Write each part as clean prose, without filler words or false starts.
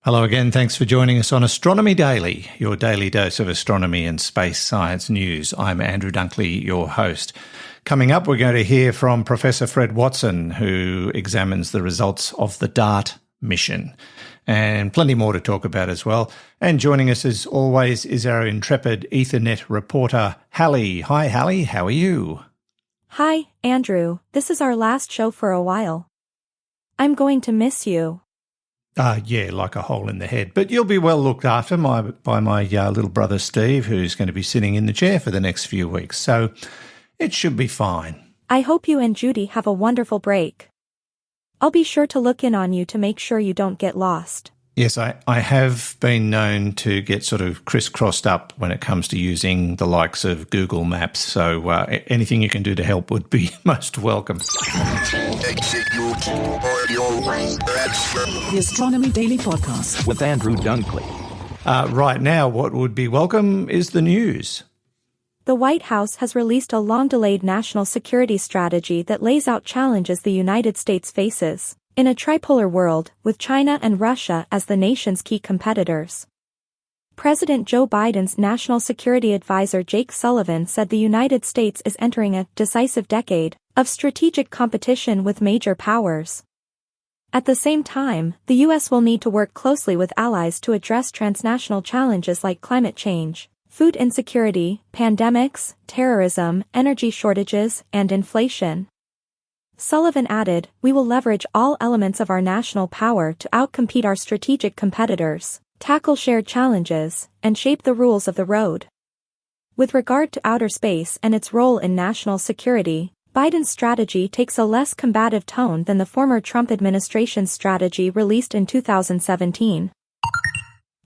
Hello again. Thanks for joining us on Astronomy Daily, your daily dose of astronomy and space science news. I'm Andrew Dunkley, your host. Coming up, we're going to hear from Professor Fred Watson, who examines the results of the DART mission, and plenty more to talk about as well. And joining us as always is our intrepid Ethernet reporter, Halley. Hi, Halley. How are you? Hi, Andrew. This is our last show for a while. I'm going to miss you. Yeah, like a hole in the head. But you'll be well looked after by my little brother Steve, who's going to be sitting in the chair for the next few weeks. So it should be fine. I hope you and Judy have a wonderful break. I'll be sure to look in on you to make sure you don't get lost. Yes, I have been known to get sort of crisscrossed up when it comes to using the likes of Google Maps. So anything you can do to help would be most welcome. The Astronomy Daily Podcast with Andrew Dunkley. Right now, what would be welcome is the news. The White House has released a long-delayed national security strategy that lays out challenges the United States faces in a tripolar world, with China and Russia as the nation's key competitors. President Joe Biden's National Security Advisor Jake Sullivan said the United States is entering a decisive decade of strategic competition with major powers. At the same time, the U.S. will need to work closely with allies to address transnational challenges like climate change, food insecurity, pandemics, terrorism, energy shortages, and inflation. Sullivan added, "We will leverage all elements of our national power to outcompete our strategic competitors, tackle shared challenges, and shape the rules of the road." With regard to outer space and its role in national security, Biden's strategy takes a less combative tone than the former Trump administration's strategy released in 2017.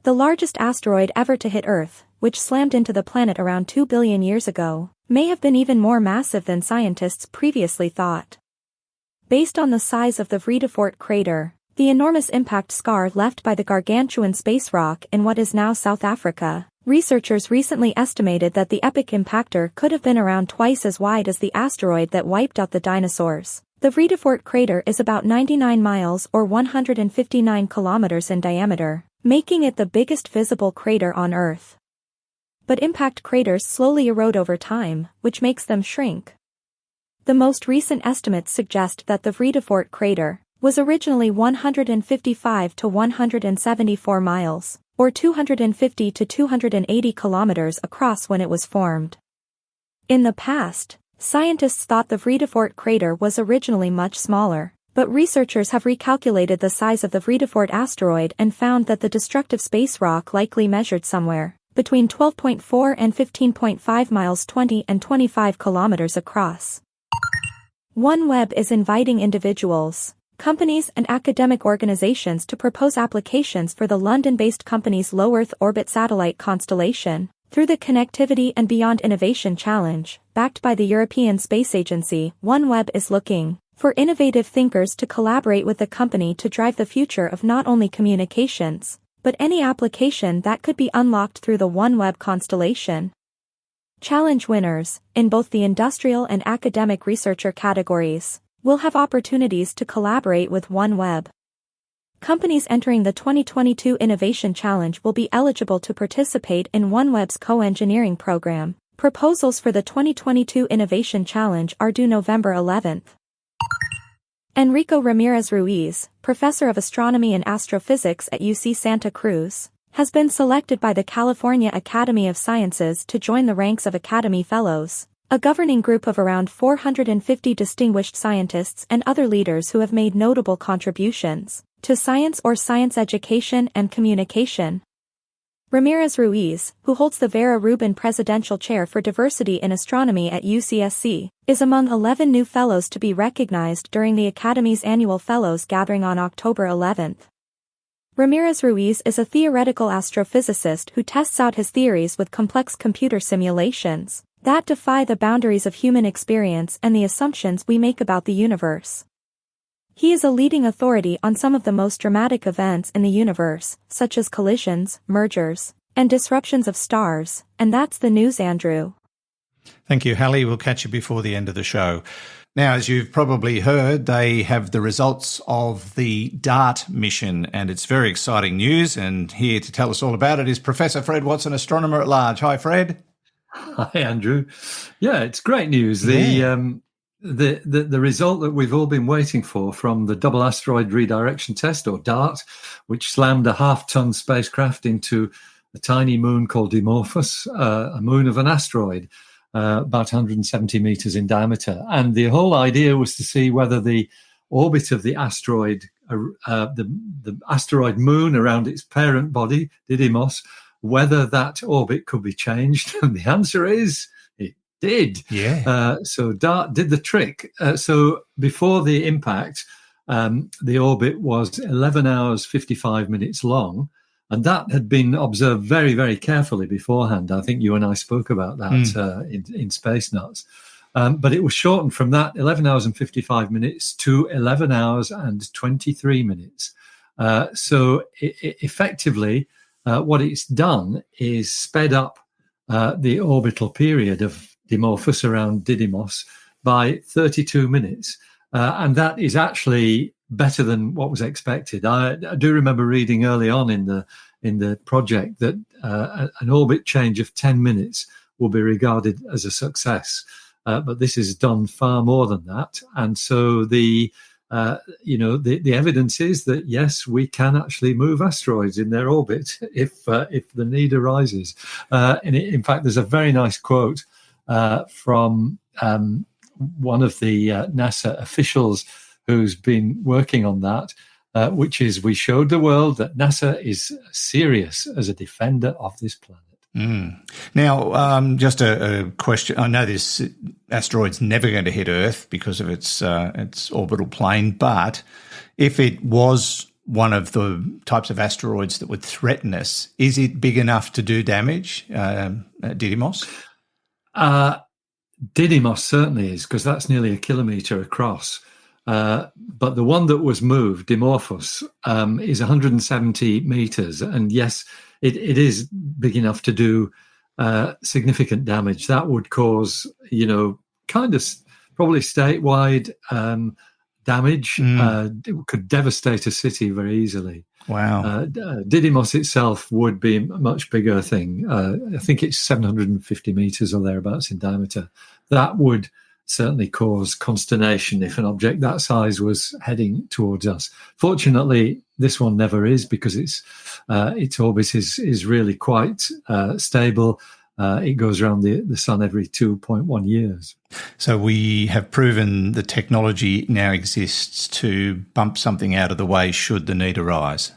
The largest asteroid ever to hit Earth, which slammed into the planet around 2 billion years ago, may have been even more massive than scientists previously thought. Based on the size of the Redirection crater, the enormous impact scar left by the gargantuan space rock in what is now South Africa, researchers recently estimated that the epic impactor could have been around twice as wide as the asteroid that wiped out the dinosaurs. The Redirection crater is about 99 miles or 159 kilometers in diameter, making it the biggest visible crater on Earth. But impact craters slowly erode over time, which makes them shrink. The most recent estimates suggest that the Redirection crater was originally 155 to 174 miles, or 250 to 280 kilometers across when it was formed. In the past, scientists thought the Redirection crater was originally much smaller, but researchers have recalculated the size of the Redirection asteroid and found that the destructive space rock likely measured somewhere between 12.4 and 15.5 miles, 20 and 25 kilometers across. OneWeb is inviting individuals, companies and academic organizations to propose applications for the London-based company's low Earth orbit satellite constellation, through the Connectivity and Beyond Innovation Challenge, backed by the European Space Agency. OneWeb is looking for innovative thinkers to collaborate with the company to drive the future of not only communications, but any application that could be unlocked through the OneWeb constellation. Challenge winners, in both the industrial and academic researcher categories, will have opportunities to collaborate with OneWeb. Companies entering the 2022 Innovation Challenge will be eligible to participate in OneWeb's co-engineering program. Proposals for the 2022 Innovation Challenge are due November 11th. Enrico Ramirez Ruiz, professor of astronomy and astrophysics at UC Santa Cruz, has been selected by the California Academy of Sciences to join the ranks of Academy Fellows, a governing group of around 450 distinguished scientists and other leaders who have made notable contributions to science or science education and communication. Ramirez Ruiz, who holds the Vera Rubin Presidential Chair for Diversity in Astronomy at UCSC, is among 11 new fellows to be recognized during the Academy's annual Fellows Gathering on October 11th. Ramirez Ruiz is a theoretical astrophysicist who tests out his theories with complex computer simulations that defy the boundaries of human experience and the assumptions we make about the universe. He is a leading authority on some of the most dramatic events in the universe, such as collisions, mergers, and disruptions of stars, and that's the news, Andrew. Thank you, Halley. We'll catch you before the end of the show. Now, as you've probably heard, they have the results of the DART mission, and it's very exciting news. And here to tell us all about it is Professor Fred Watson, astronomer at large. Hi, Fred. Hi, Andrew. Yeah, it's great news. The result that we've all been waiting for from the double asteroid redirection test, or DART, which slammed a half-ton spacecraft into a tiny moon called Dimorphos, a moon of an asteroid, about 170 meters in diameter. And the whole idea was to see whether the orbit of the asteroid, the asteroid moon around its parent body, Didymos, whether that orbit could be changed. And the answer is it did. Yeah. So DART did the trick. So before the impact, the orbit was 11 hours, 55 minutes long. And that had been observed very, very carefully beforehand. I think you and I spoke about that in Space Nuts. But it was shortened from that 11 hours and 55 minutes to 11 hours and 23 minutes. So effectively, what it's done is sped up the orbital period of Dimorphos around Didymos by 32 minutes. And that is actually better than what was expected. I do remember reading early on in the project that an orbit change of 10 minutes will be regarded as a success. But this is done far more than that. And so the evidence is that, yes, we can actually move asteroids in their orbit if the need arises. And in fact, there's a very nice quote from one of the NASA officials who's been working on that, which is, we showed the world that NASA is serious as a defender of this planet. Now, just a question. I know this asteroid's never going to hit Earth because of its orbital plane, but if it was one of the types of asteroids that would threaten us, is it big enough to do damage, Didymos? Didymos certainly is, because that's nearly a kilometre across. But the one that was moved, Dimorphos, is 170 metres. And yes, it is big enough to do significant damage. That would cause, kind of probably statewide damage. It could devastate a city very easily. Wow. Didymos itself would be a much bigger thing. I think it's 750 metres or thereabouts in diameter. That would certainly cause consternation if an object that size was heading towards us. Fortunately, this one never is, because its orbit is really quite stable. It goes around the sun every 2.1 years. So we have proven the technology now exists to bump something out of the way should the need arise.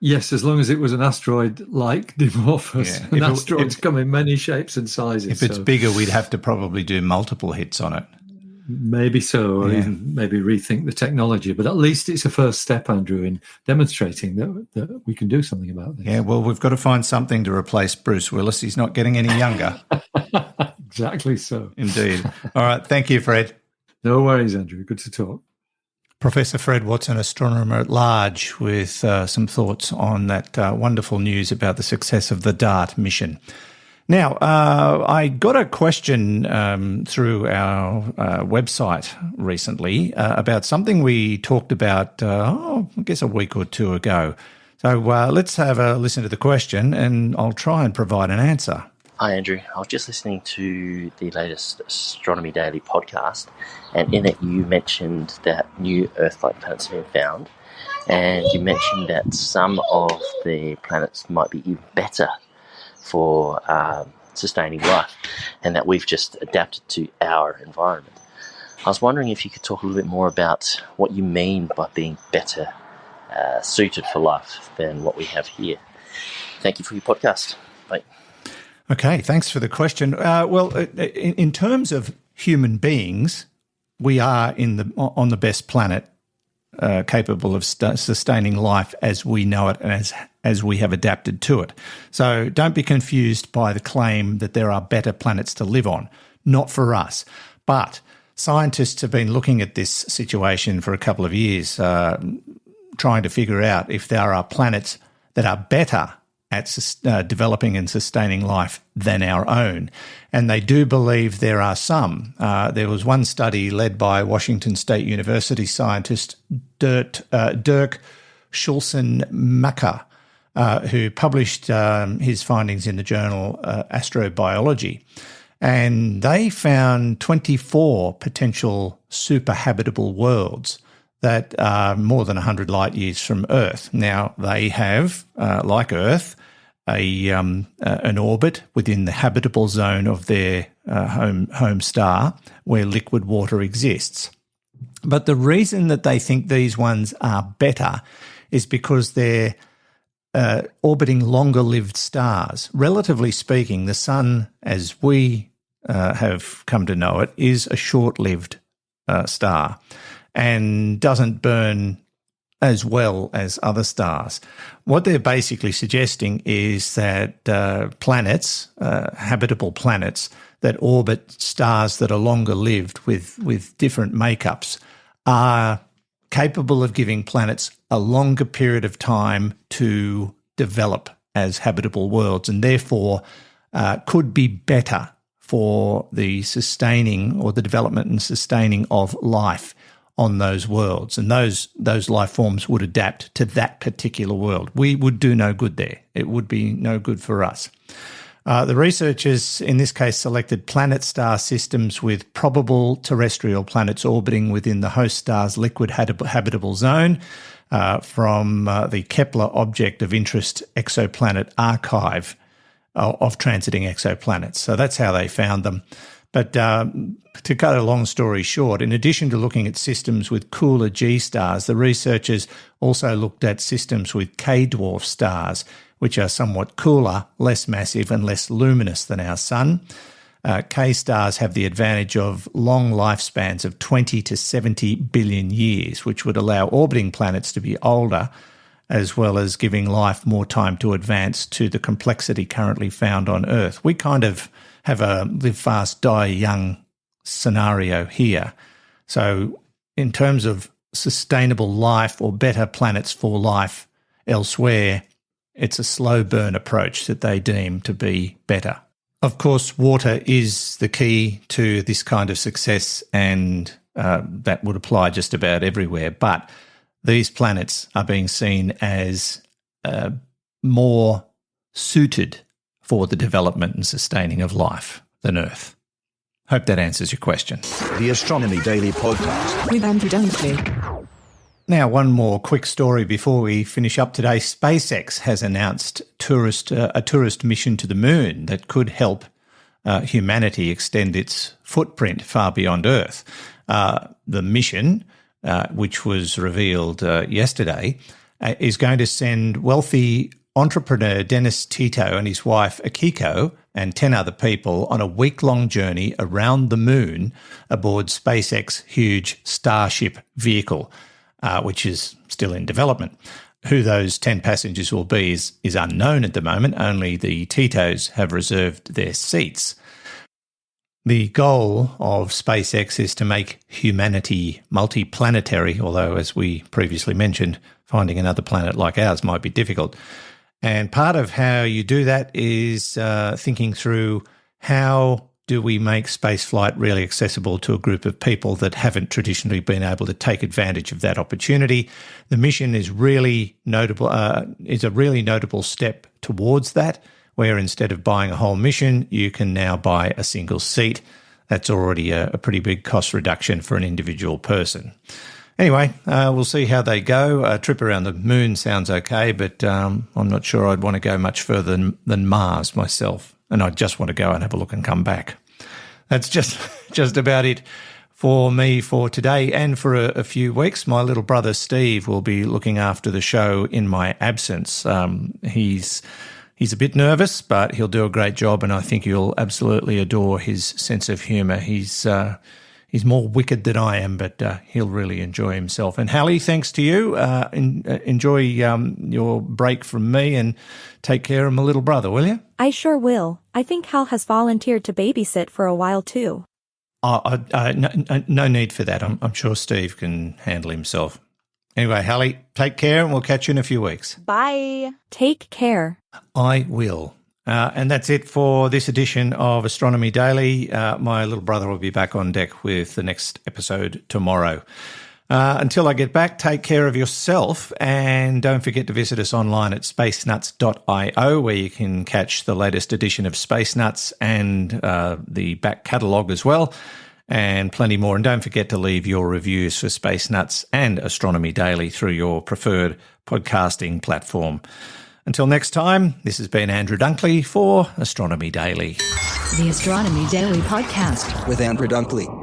Yes, as long as it was an asteroid like Dimorphos. Yeah. And asteroids come in many shapes and sizes. If it's bigger, we'd have to probably do multiple hits on it. Maybe so, or even maybe rethink the technology. But at least it's a first step, Andrew, in demonstrating that we can do something about this. Yeah, well, we've got to find something to replace Bruce Willis. He's not getting any younger. Exactly so. Indeed. All right. Thank you, Fred. No worries, Andrew. Good to talk. Professor Fred Watson, astronomer at large, with some thoughts on that wonderful news about the success of the DART mission. Now, I got a question through our website recently about something we talked about, I guess a week or two ago. So let's have a listen to the question and I'll try and provide an answer. Hi, Andrew. I was just listening to the latest Astronomy Daily podcast, and in it you mentioned that new Earth-like planets have been found, and you mentioned that some of the planets might be even better for sustaining life, and that we've just adapted to our environment. I was wondering if you could talk a little bit more about what you mean by being better suited for life than what we have here. Thank you for your podcast. Bye. Okay, thanks for the question. Well, in terms of human beings, we are on the best planet capable of sustaining life as we know it and as we have adapted to it. So don't be confused by the claim that there are better planets to live on. Not for us. But scientists have been looking at this situation for a couple of years, trying to figure out if there are planets that are better at developing and sustaining life than our own. And they do believe there are some. There was one study led by Washington State University scientist Dirk Schulzen-Macker, who published his findings in the journal Astrobiology. And they found 24 potential superhabitable worlds that are more than 100 light years from Earth. Now, they have, like Earth, an orbit within the habitable zone of their home star where liquid water exists. But the reason that they think these ones are better is because they're orbiting longer-lived stars. Relatively speaking, the Sun, as we have come to know it, is a short-lived star and doesn't burn as well as other stars. What they're basically suggesting is that planets, habitable planets, that orbit stars that are longer lived with different makeups are capable of giving planets a longer period of time to develop as habitable worlds, and therefore could be better for the sustaining or the development and sustaining of life on those worlds, and those life forms would adapt to that particular world. We would do no good there. It would be no good for us. The researchers in this case selected planet-star systems with probable terrestrial planets orbiting within the host star's liquid habitable zone from the Kepler Object of Interest Exoplanet Archive of transiting exoplanets. So that's how they found them. But to cut a long story short, in addition to looking at systems with cooler G stars, the researchers also looked at systems with K-dwarf stars, which are somewhat cooler, less massive and less luminous than our Sun. K-stars have the advantage of long lifespans of 20 to 70 billion years, which would allow orbiting planets to be older, as well as giving life more time to advance to the complexity currently found on Earth. We kind of have a live fast, die young scenario here. So in terms of sustainable life or better planets for life elsewhere, it's a slow burn approach that they deem to be better. Of course, water is the key to this kind of success, and that would apply just about everywhere. But these planets are being seen as more suited for the development and sustaining of life than Earth. Hope that answers your question. The Astronomy Daily Podcast with Andrew Dunkley. Now, one more quick story before we finish up today. SpaceX has announced a tourist mission to the moon that could help humanity extend its footprint far beyond Earth. The mission, which was revealed yesterday, is going to send wealthy entrepreneur Dennis Tito and his wife Akiko and 10 other people on a week-long journey around the moon aboard SpaceX huge Starship vehicle, which is still in development. Who those 10 passengers will be is unknown at the moment. Only the Titos have reserved their seats. The goal of SpaceX is to make humanity multiplanetary, although, as we previously mentioned, finding another planet like ours might be difficult. And part of how you do that is thinking through how do we make spaceflight really accessible to a group of people that haven't traditionally been able to take advantage of that opportunity. The mission is really notable, is a really notable step towards that, where instead of buying a whole mission, you can now buy a single seat. That's already a pretty big cost reduction for an individual person. Anyway, we'll see how they go. A trip around the moon sounds okay, but I'm not sure I'd want to go much further than Mars myself, and I'd just want to go and have a look and come back. That's just about it for me for today and for a few weeks. My little brother Steve will be looking after the show in my absence. He's a bit nervous, but he'll do a great job, and I think you'll absolutely adore his sense of humour. He's more wicked than I am, but he'll really enjoy himself. And Halley, thanks to you. Enjoy your break from me and take care of my little brother, will you? I sure will. I think Hal has volunteered to babysit for a while too. No need for that. I'm sure Steve can handle himself. Anyway, Halley, take care and we'll catch you in a few weeks. Bye. Take care. I will. And that's it for this edition of Astronomy Daily. My little brother will be back on deck with the next episode tomorrow. Until I get back, take care of yourself and don't forget to visit us online at spacenuts.io where you can catch the latest edition of Space Nuts and the back catalogue as well, and plenty more. And don't forget to leave your reviews for Space Nuts and Astronomy Daily through your preferred podcasting platform. Until next time, this has been Andrew Dunkley for Astronomy Daily. The Astronomy Daily Podcast with Andrew Dunkley.